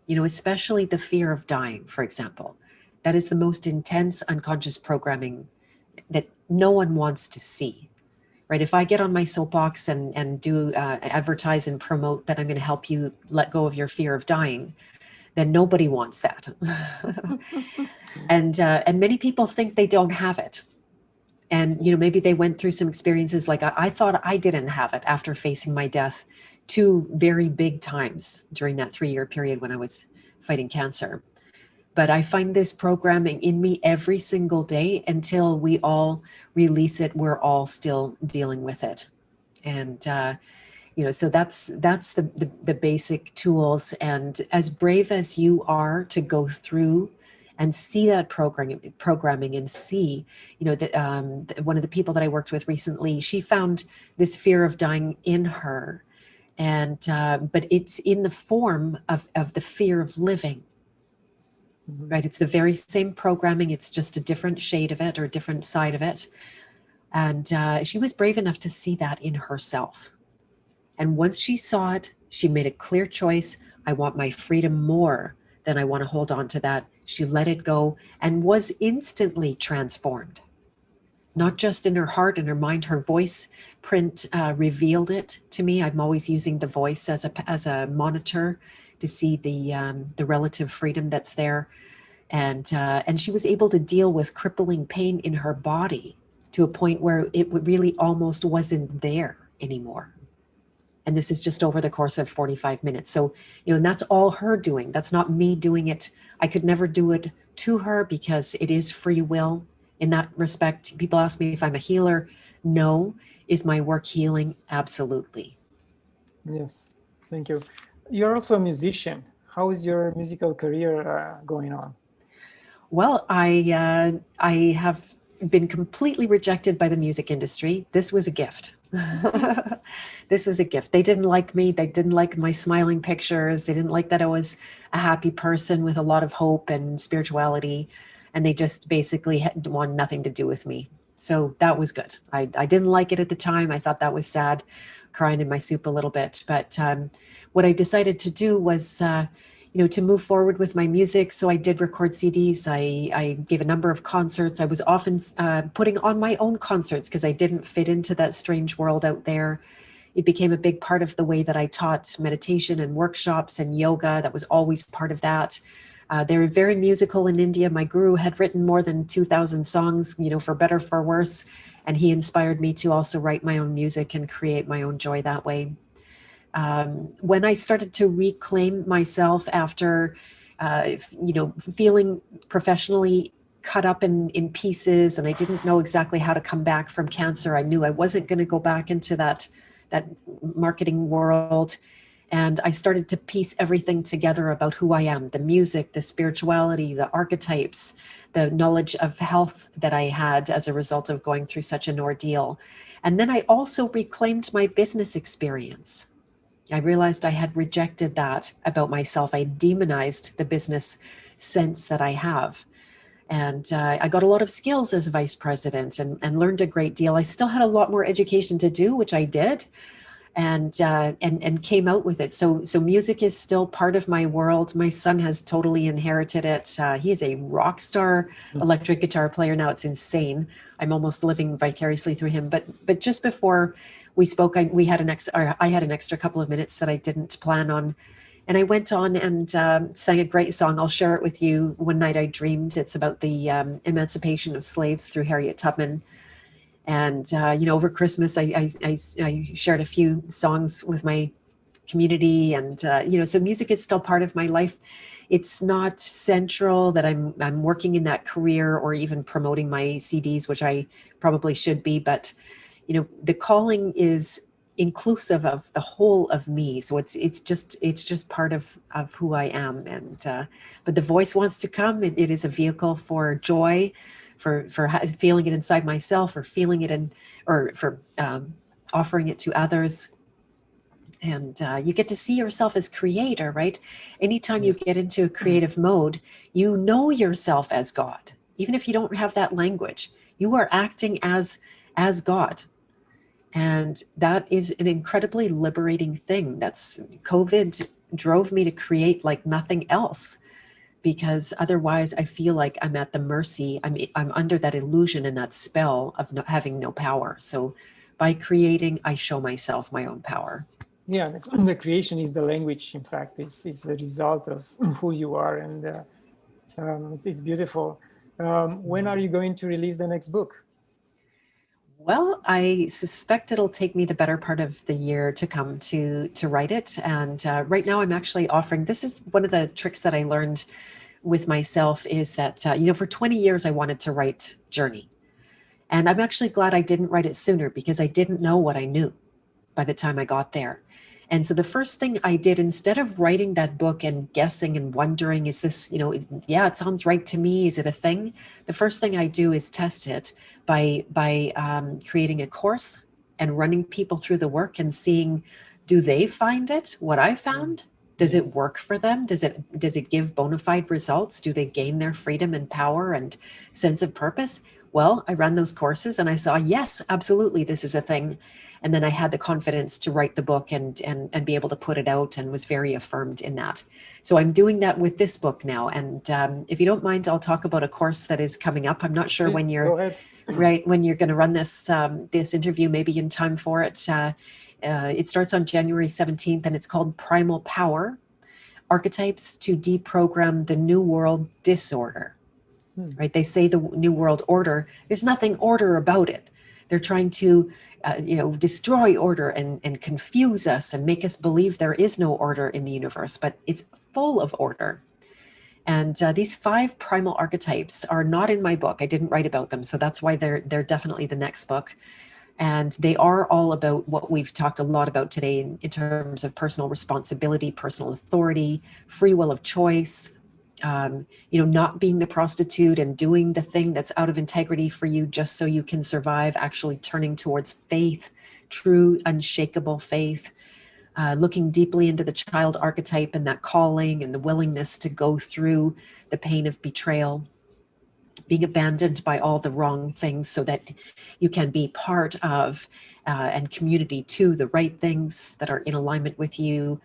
Speaker 2: you know, especially the fear of dying, for example, that is the most intense unconscious programming that no one wants to see, right? If I get on my soapbox and do advertise and promote that I'm going to help you let go of your fear of dying, then nobody wants that. And many people think they don't have it. And, you know, maybe they went through some experiences like I thought I didn't have it after facing my death 2 very big times during that 3-year period when I was fighting cancer. But I find this programming in me every single day until we all release it. We're all still dealing with it. And, you know, so that's the basic tools. And as brave as you are to go through and see that programming and see, you know, that one of the people that I worked with recently, she found this fear of dying in her. And, but it's in the form of the fear of living, right? It's the very same programming. It's just a different shade of it or a different side of it. And she was brave enough to see that in herself. And once she saw it, she made a clear choice. I want my freedom more than I want to hold on to that. She let it go and was instantly transformed. Not just in her heart and her mind, her voice print revealed it to me. I'm always using the voice as a monitor to see the relative freedom that's there. And she was able to deal with crippling pain in her body to a point where it really almost wasn't there anymore. And this is just over the course of 45 minutes. So, you know, and that's all her doing. That's not me doing it. I could never do it to her because it is free will. In that respect, people ask me if I'm a healer. No. Is my work healing? Absolutely.
Speaker 1: Yes, thank you. You're also a musician. How is your musical career going on?
Speaker 2: Well, I have been completely rejected by the music industry. This was a gift. This was a gift. They didn't like me. They didn't like my smiling pictures. They didn't like that I was a happy person with a lot of hope and spirituality. And they just basically wanted nothing to do with me. So that was good. I didn't like it at the time. I thought that was sad, crying in my soup a little bit. But what I decided to do was, you know, to move forward with my music. So I did record CDs. I gave a number of concerts. I was often putting on my own concerts because I didn't fit into that strange world out there. It became a big part of the way that I taught meditation and workshops and yoga. That was always part of that. They're very musical in India. My guru had written more than 2,000 songs, you know, for better, for worse. And he inspired me to also write my own music and create my own joy that way. When I started to reclaim myself after, you know, feeling professionally cut up in pieces, and I didn't know exactly how to come back from cancer. I knew I wasn't going to go back into that marketing world. And I started to piece everything together about who I am, the music, the spirituality, the archetypes, the knowledge of health that I had as a result of going through such an ordeal. And then I also reclaimed my business experience. I realized I had rejected that about myself. I demonized the business sense that I have. And I got a lot of skills as vice president and learned a great deal. I still had a lot more education to do, which I did, and came out with it. So music is still part of my world. My son has totally inherited it. He is a rock star electric guitar player now. It's insane. I'm almost living vicariously through him. But just before we spoke, I had an extra couple of minutes that I didn't plan on. And I went on and sang a great song. I'll share it with you. One Night I Dreamed. It's about the emancipation of slaves through Harriet Tubman. And, you know, over Christmas, I shared a few songs with my community. And, you know, so music is still part of my life. It's not central that I'm working in that career or even promoting my CDs, which I probably should be. But, the calling is inclusive of the whole of me. So it's just part of who I am. And but the voice wants to come. It is a vehicle for joy, for feeling it inside myself, or feeling it in, or for offering it to others. And you get to see yourself as creator, right? Anytime you
Speaker 1: Yes.
Speaker 2: get into a creative mode, you know yourself as God. Even if you don't have that language, you are acting as God. And that is an incredibly liberating thing. That's COVID drove me to create like nothing else, because otherwise I feel like I'm at the mercy. I'm under that illusion and that spell of having no power. So by creating, I show myself my own power.
Speaker 1: Yeah, the creation is the language. In fact, is the result of who you are, and it's beautiful. When are you going to release the next book?
Speaker 2: Well, I suspect it'll take me the better part of the year to come to write it. And right now, I'm actually offering. This is one of the tricks that I learned with myself, is that for 20 years I wanted to write journey, and I'm actually glad I didn't write it sooner, because I didn't know what I knew by the time I got there. And so the first thing I did, instead of writing that book and guessing and wondering, is this, yeah, it sounds right to me, is it a thing? The first thing I do is test it by creating a course and running people through the work and seeing, do they find it what I found? Does it work for them? Does it give bona fide results? Do they gain their freedom and power and sense of purpose? Well, I ran those courses and I saw, yes, absolutely, this is a thing. And then I had the confidence to write the book and be able to put it out, and was very affirmed in that. So I'm doing that with this book now. And if you don't mind, I'll talk about a course that is coming up. I'm not sure when
Speaker 1: Please, go
Speaker 2: you're
Speaker 1: ahead.
Speaker 2: when you're going to run this interview, maybe in time for it. It starts on January 17th, and it's called Primal Power: Archetypes to Deprogram the New World Disorder. Right? They say the New World Order, there's nothing order about it. They're trying to destroy order and confuse us and make us believe there is no order in the universe, but it's full of order. And these 5 primal archetypes are not in my book. I didn't write about them, so that's why they're definitely the next book. And they are all about what we've talked a lot about today in terms of personal responsibility, personal authority, free will of choice, not being the prostitute and doing the thing that's out of integrity for you just so you can survive, actually turning towards faith, true, unshakable faith, looking deeply into the child archetype and that calling and the willingness to go through the pain of betrayal, being abandoned by all the wrong things so that you can be part of and community to the right things that are in alignment with you.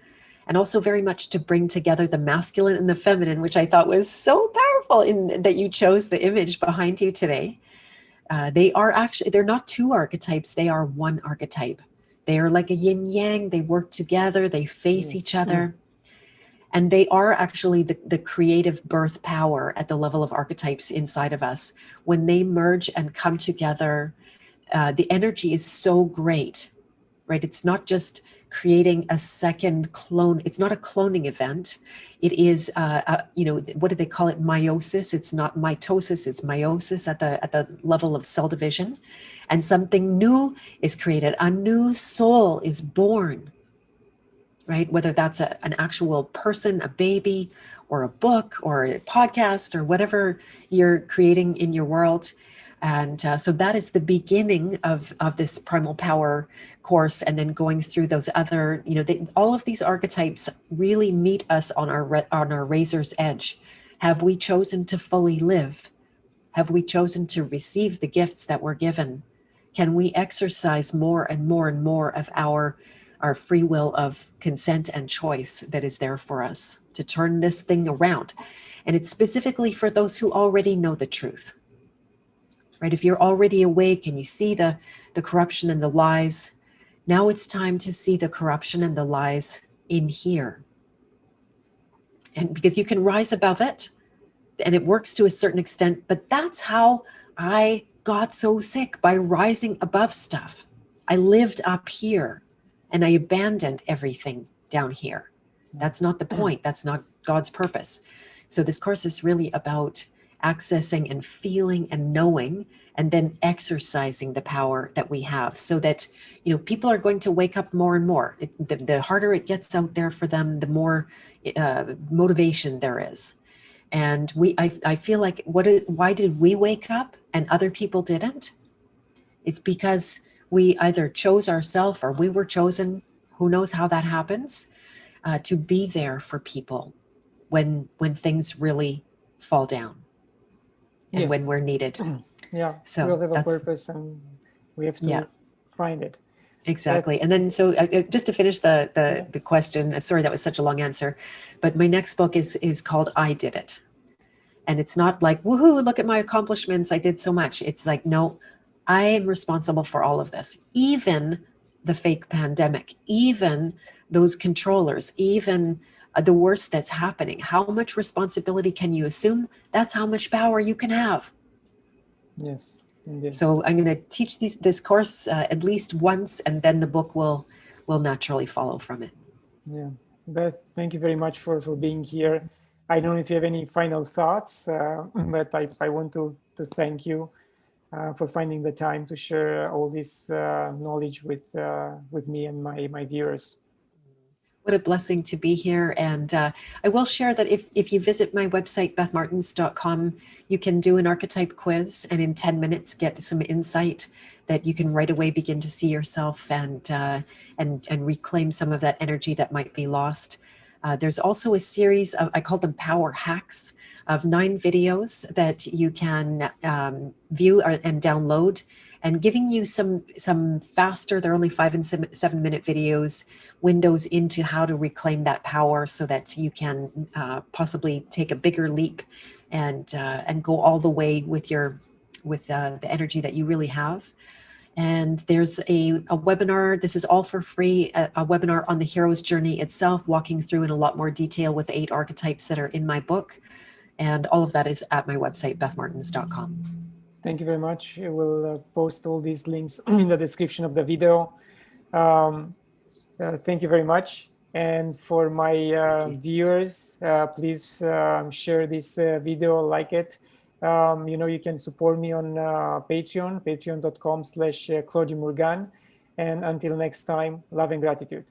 Speaker 2: And also very much to bring together the masculine and the feminine, which I thought was so powerful in that you chose the image behind you today. They're not 2 archetypes, they are 1 archetype. They are like a yin yang, they work together, they face each other. And they are actually the creative birth power at the level of archetypes inside of us. When they merge and come together, the energy is so great, right? It's not just creating a second clone. It's not a cloning event. It is, what do they call it? Meiosis. It's not mitosis. It's meiosis at the level of cell division, and something new is created. A new soul is born, right? Whether that's an actual person, a baby, or a book, or a podcast, or whatever you're creating in your world. And so that is the beginning of this primal power course, and then going through those other, all of these archetypes really meet us on our razor's edge. Have we chosen to fully live? Have we chosen to receive the gifts that we're given? Can we exercise more and more and more of our free will of consent and choice that is there for us to turn this thing around? And it's specifically for those who already know the truth. Right? If you're already awake and you see the corruption and the lies, now it's time to see the corruption and the lies in here. And because you can rise above it, and it works to a certain extent, but that's how I got so sick, by rising above stuff. I lived up here and I abandoned everything down here. That's not the point. That's not God's purpose. So this course is really about accessing and feeling and knowing, and then exercising the power that we have, so that, you know, people are going to wake up more and more. The harder it gets out there for them, the more motivation there is. And I feel like, why did we wake up and other people didn't? It's because we either chose ourselves or we were chosen, who knows how that happens, to be there for people when things really fall down and when we're needed.
Speaker 1: Yeah,
Speaker 2: So
Speaker 1: we all have a
Speaker 2: that's,
Speaker 1: purpose and we have to
Speaker 2: yeah,
Speaker 1: find it.
Speaker 2: exactly. And then, so just to finish the question, sorry, that was such a long answer, but my next book is called I Did It. And it's not like, woohoo, look at my accomplishments, I did so much. It's like, no, I am responsible for all of this, even the fake pandemic, even those controllers, even the worst that's happening. How much responsibility can you assume? That's how much power you can have.
Speaker 1: Yes, indeed.
Speaker 2: So I'm going to teach this course at least once, and then the book will naturally follow from it.
Speaker 1: Yeah, Beth, thank you very much for being here. I don't know if you have any final thoughts, but I want to thank you for finding the time to share all this knowledge with me and my viewers.
Speaker 2: What a blessing to be here. And I will share that if you visit my website, bethmartens.com, you can do an archetype quiz and in 10 minutes get some insight that you can right away begin to see yourself and reclaim some of that energy that might be lost. There's also a series of, I call them power hacks, of 9 videos that you can view and download, and giving you some faster, they're only 5 and 7 minute videos, windows into how to reclaim that power so that you can possibly take a bigger leap and go all the way with the energy that you really have. And there's a webinar, this is all for free, a webinar on the hero's journey itself, walking through in a lot more detail with the 8 archetypes that are in my book. And all of that is at my website, bethmartens.com.
Speaker 1: Thank you very much. I will post all these links in the description of the video. Thank you very much. And for my viewers, please share this video, like it. You know, you can support me on Patreon, patreon.com/Claudiu Murgan. And until next time, love and gratitude.